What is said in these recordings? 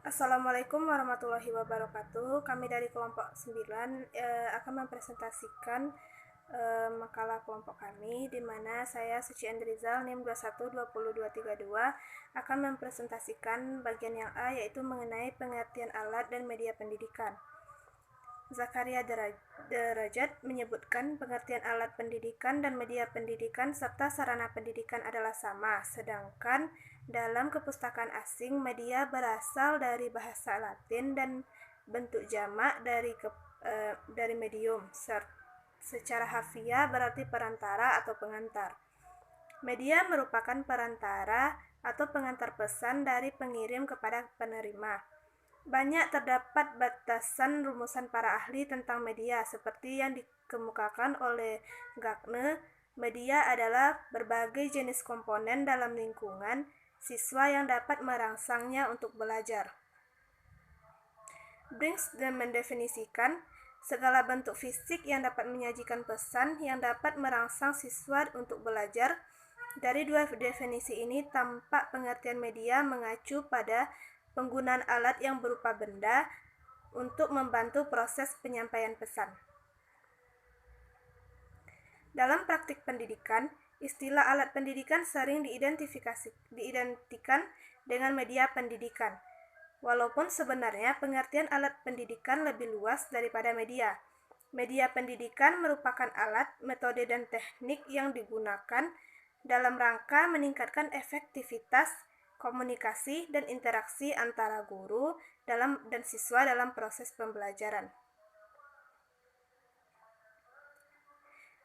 Assalamualaikum warahmatullahi wabarakatuh. Kami dari kelompok 9 akan mempresentasikan makalah kelompok kami, di mana saya Suci Endrizal NIM 21 20232 akan mempresentasikan bagian yang A, yaitu mengenai pengertian alat dan media pendidikan. Zakaria Derajat menyebutkan pengertian alat pendidikan dan media pendidikan serta sarana pendidikan adalah sama, sedangkan dalam kepustakaan asing media berasal dari bahasa Latin dan bentuk jamak dari medium. Secara harfiah berarti perantara atau pengantar. Media merupakan perantara atau pengantar pesan dari pengirim kepada penerima. Banyak terdapat batasan rumusan para ahli tentang media, seperti yang dikemukakan oleh Gagne. Media adalah berbagai jenis komponen dalam lingkungan siswa yang dapat merangsangnya untuk belajar. Brings mendefinisikan segala bentuk fisik yang dapat menyajikan pesan yang dapat merangsang siswa untuk belajar. Dari dua definisi ini tampak pengertian media mengacu pada penggunaan alat yang berupa benda untuk membantu proses penyampaian pesan. Dalam praktik pendidikan, istilah alat pendidikan sering diidentikan dengan media pendidikan, walaupun sebenarnya pengertian alat pendidikan lebih luas daripada media. Media pendidikan merupakan alat, metode, dan teknik yang digunakan dalam rangka meningkatkan efektivitas komunikasi dan interaksi antara guru dan siswa dalam proses pembelajaran.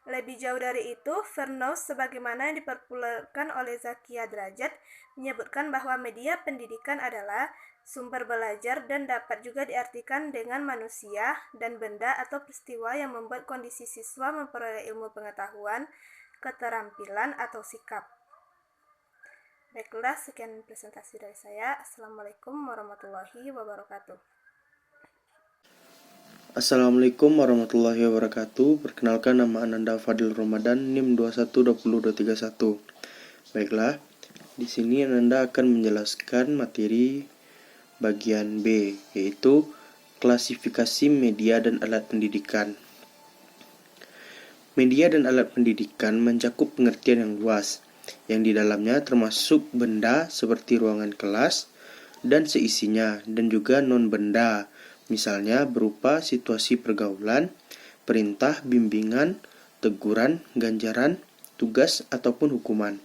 Lebih jauh dari itu, Vernos, sebagaimana yang diperpopulerkan oleh Zakaria Derajat, menyebutkan bahwa media pendidikan adalah sumber belajar dan dapat juga diartikan dengan manusia dan benda atau peristiwa yang membuat kondisi siswa memperoleh ilmu pengetahuan, keterampilan, atau sikap. Baiklah, sekian presentasi dari saya. Assalamualaikum warahmatullahi wabarakatuh. Assalamualaikum warahmatullahi wabarakatuh. Perkenalkan, nama Ananda Fadil Ramadan, NIM 21 Baiklah, di sini Ananda akan menjelaskan materi bagian B, yaitu klasifikasi media dan alat pendidikan. Media dan alat pendidikan mencakup pengertian yang luas, yang di dalamnya termasuk benda seperti ruangan kelas dan seisinya, dan juga non-benda, misalnya berupa situasi pergaulan, perintah, bimbingan, teguran, ganjaran, tugas, ataupun hukuman.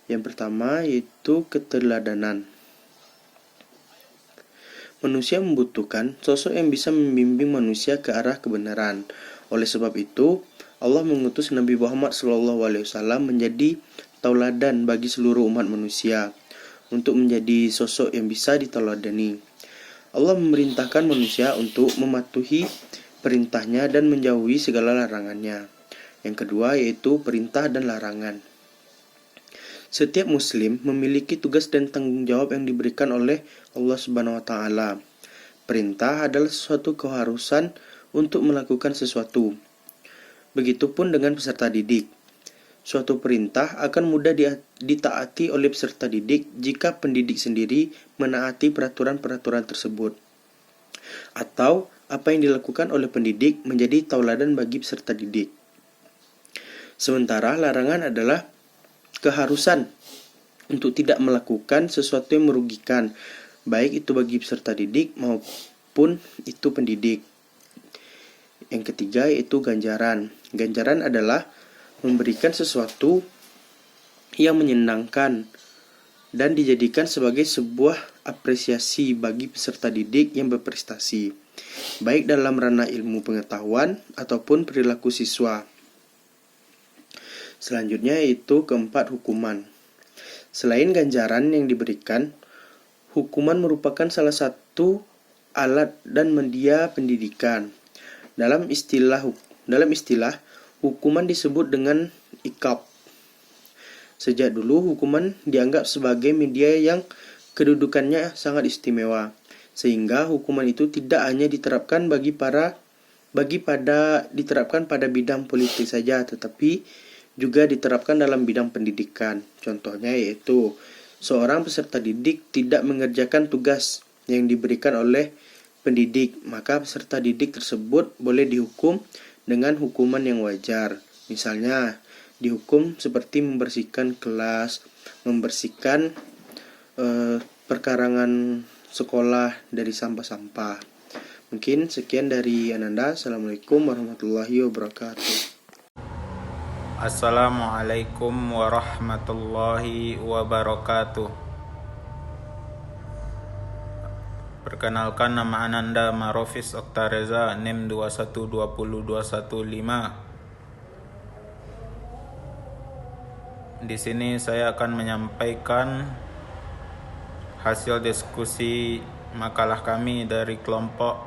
Yang pertama yaitu keteladanan. Manusia membutuhkan sosok yang bisa membimbing manusia ke arah kebenaran. Oleh sebab itu, Allah mengutus Nabi Muhammad SAW menjadi tauladan bagi seluruh umat manusia untuk menjadi sosok yang bisa diteladani. Allah memerintahkan manusia untuk mematuhi perintahnya dan menjauhi segala larangannya. Yang kedua yaitu perintah dan larangan. Setiap muslim memiliki tugas dan tanggung jawab yang diberikan oleh Allah Subhanahu wa taala. Perintah adalah suatu keharusan untuk melakukan sesuatu. Begitupun dengan peserta didik. Suatu perintah akan mudah ditaati oleh peserta didik jika pendidik sendiri menaati peraturan-peraturan tersebut. Atau apa yang dilakukan oleh pendidik menjadi tauladan bagi peserta didik. Sementara larangan adalah keharusan untuk tidak melakukan sesuatu yang merugikan, baik itu bagi peserta didik maupun itu pendidik. Yang ketiga yaitu ganjaran. Ganjaran adalah memberikan sesuatu yang menyenangkan dan dijadikan sebagai sebuah apresiasi bagi peserta didik yang berprestasi, baik dalam ranah ilmu pengetahuan ataupun perilaku siswa. Selanjutnya yaitu keempat, hukuman. Selain ganjaran yang diberikan, hukuman merupakan salah satu alat dan media pendidikan. Dalam istilah hukuman disebut dengan iqab. Sejak dulu hukuman dianggap sebagai media yang kedudukannya sangat istimewa, sehingga hukuman itu tidak hanya diterapkan diterapkan pada bidang politik saja, tetapi juga diterapkan dalam bidang pendidikan. Contohnya yaitu seorang peserta didik tidak mengerjakan tugas yang diberikan oleh pendidik, maka peserta didik tersebut boleh dihukum dengan hukuman yang wajar. Misalnya, dihukum seperti membersihkan kelas, membersihkan perkarangan sekolah dari sampah-sampah. Mungkin sekian dari Ananda. Assalamualaikum warahmatullahi wabarakatuh. Assalamualaikum warahmatullahi wabarakatuh. Perkenalkan, nama Ananda Marofis Oktareza, NIM 2120215. Di sini saya akan menyampaikan hasil diskusi makalah kami dari kelompok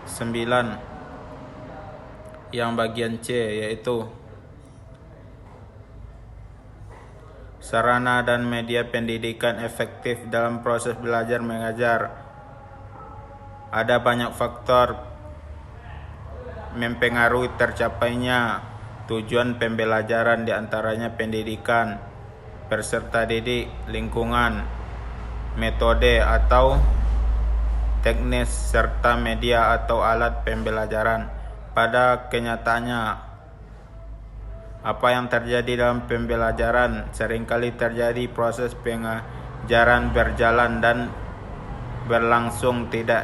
9 yang bagian C, yaitu sarana dan media pendidikan efektif dalam proses belajar mengajar. Ada banyak faktor mempengaruhi tercapainya tujuan pembelajaran, diantaranya pendidikan, peserta didik, lingkungan, metode atau teknis, serta media atau alat pembelajaran. Pada kenyataannya, apa yang terjadi dalam pembelajaran seringkali terjadi proses pengajaran berjalan dan berlangsung tidak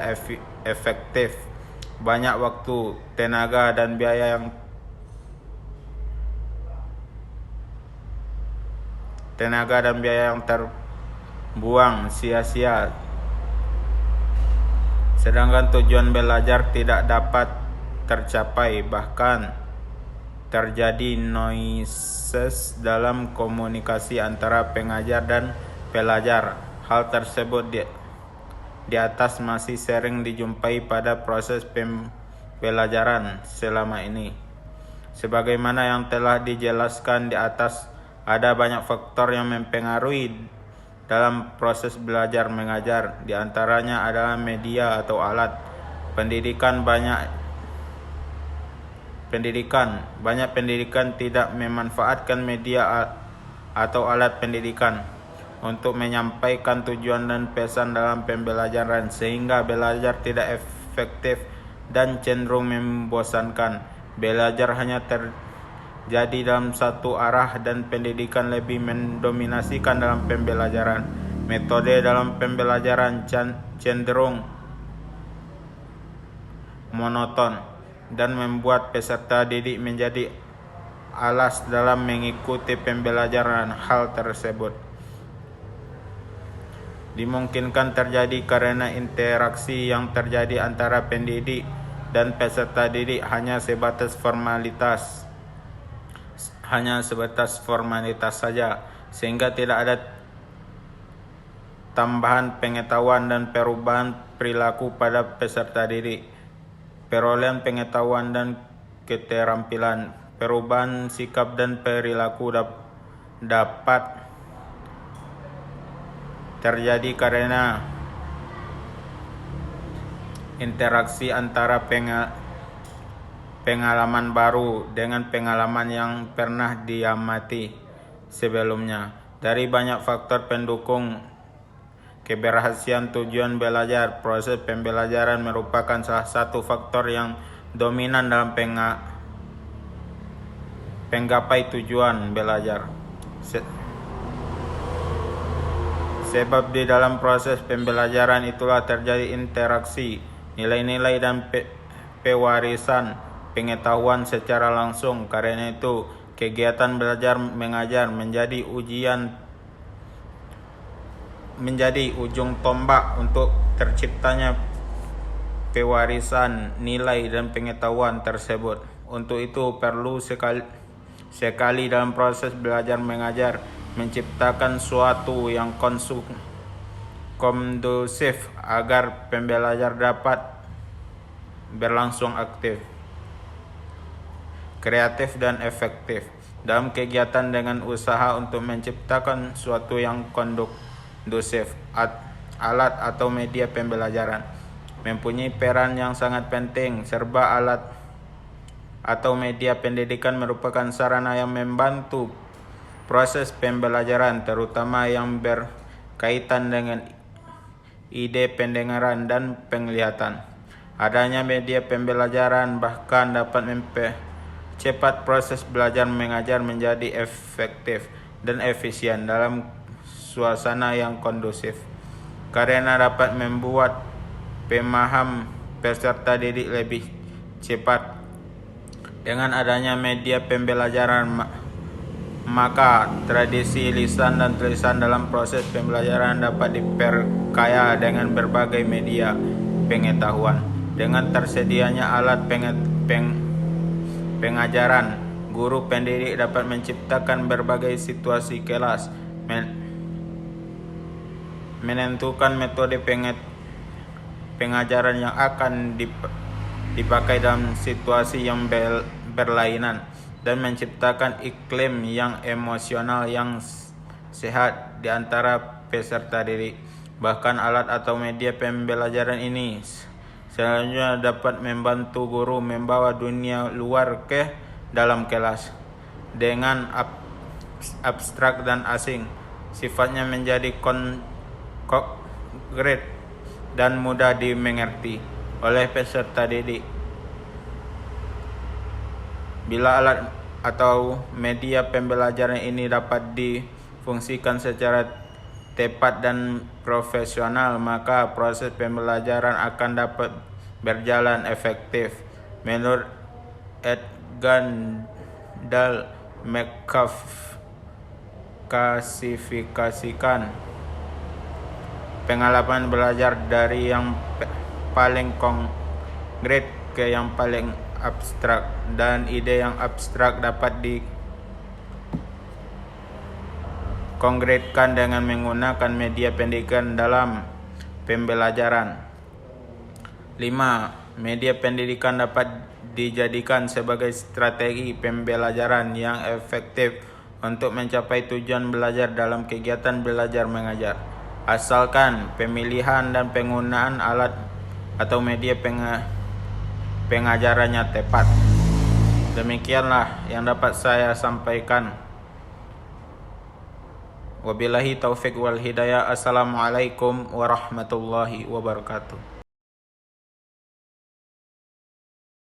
efektif. Banyak waktu, tenaga dan biaya yang terbuang sia-sia. Sedangkan tujuan belajar tidak dapat tercapai, bahkan terjadi noises dalam komunikasi antara pengajar dan pelajar. Hal tersebut di atas masih sering dijumpai pada proses pembelajaran selama ini. Sebagaimana yang telah dijelaskan di atas, ada banyak faktor yang mempengaruhi dalam proses belajar mengajar. Di antaranya adalah media atau alat pendidikan. Banyak pendidikan tidak memanfaatkan media atau alat pendidikan untuk menyampaikan tujuan dan pesan dalam pembelajaran, sehingga belajar tidak efektif dan cenderung membosankan. Belajar hanya terjadi dalam satu arah dan pendidikan lebih mendominasikan dalam pembelajaran. Metode dalam pembelajaran cenderung monoton dan membuat peserta didik menjadi alas dalam mengikuti pembelajaran. Hal tersebut dimungkinkan terjadi karena interaksi yang terjadi antara pendidik dan peserta didik hanya sebatas formalitas saja, sehingga tidak ada tambahan pengetahuan dan perubahan perilaku pada peserta didik. Perolehan pengetahuan dan keterampilan, perubahan sikap dan perilaku dapat terjadi karena interaksi antara pengalaman baru dengan pengalaman yang pernah diamati sebelumnya. Dari banyak faktor pendukung keberhasilan tujuan belajar, proses pembelajaran merupakan salah satu faktor yang dominan dalam penggapai tujuan belajar. Sebab di dalam proses pembelajaran itulah terjadi interaksi nilai-nilai dan pewarisan pengetahuan secara langsung. Karena itu, kegiatan belajar mengajar menjadi ujung tombak untuk terciptanya pewarisan nilai dan pengetahuan tersebut. Untuk itu perlu sekali dalam proses belajar mengajar menciptakan suatu yang kondusif agar pembelajar dapat berlangsung aktif, kreatif dan efektif dalam kegiatan dengan usaha untuk menciptakan suatu yang kondusif. Alat atau media pembelajaran mempunyai peran yang sangat penting. Serba alat atau media pendidikan merupakan sarana yang membantu proses pembelajaran, terutama yang berkaitan dengan ide pendengaran dan penglihatan. Adanya media pembelajaran bahkan dapat mempercepat proses belajar mengajar menjadi efektif dan efisien dalam suasana yang kondusif, karena dapat membuat pemaham peserta didik lebih cepat. Dengan adanya media pembelajaran, maka tradisi lisan dan tulisan dalam proses pembelajaran dapat diperkaya dengan berbagai media pengetahuan. Dengan tersedianya alat pengajaran, guru pendidik dapat menciptakan berbagai situasi kelas, menentukan metode pengajaran yang akan dipakai dalam situasi yang berlainan, dan menciptakan iklim yang emosional yang sehat di antara peserta didik. Bahkan alat atau media pembelajaran ini selanjutnya dapat membantu guru membawa dunia luar ke dalam kelas dengan abstrak dan asing. Sifatnya menjadi konkret dan mudah dimengerti oleh peserta didik. Bila alat atau media pembelajaran ini dapat difungsikan secara tepat dan profesional, maka proses pembelajaran akan dapat berjalan efektif. Menurut Ed Gandal mengklasifikasikan pengalaman belajar dari yang paling konkret ke yang paling abstrak, dan ide yang abstrak dapat dikonkretkan dengan menggunakan media pendidikan dalam pembelajaran. 5. Media pendidikan dapat dijadikan sebagai strategi pembelajaran yang efektif untuk mencapai tujuan belajar dalam kegiatan belajar mengajar, asalkan pemilihan dan penggunaan alat atau media pengajarannya tepat. Demikianlah yang dapat saya sampaikan. Wabillahi taufik wal hidayah. Assalamualaikum warahmatullahi wabarakatuh.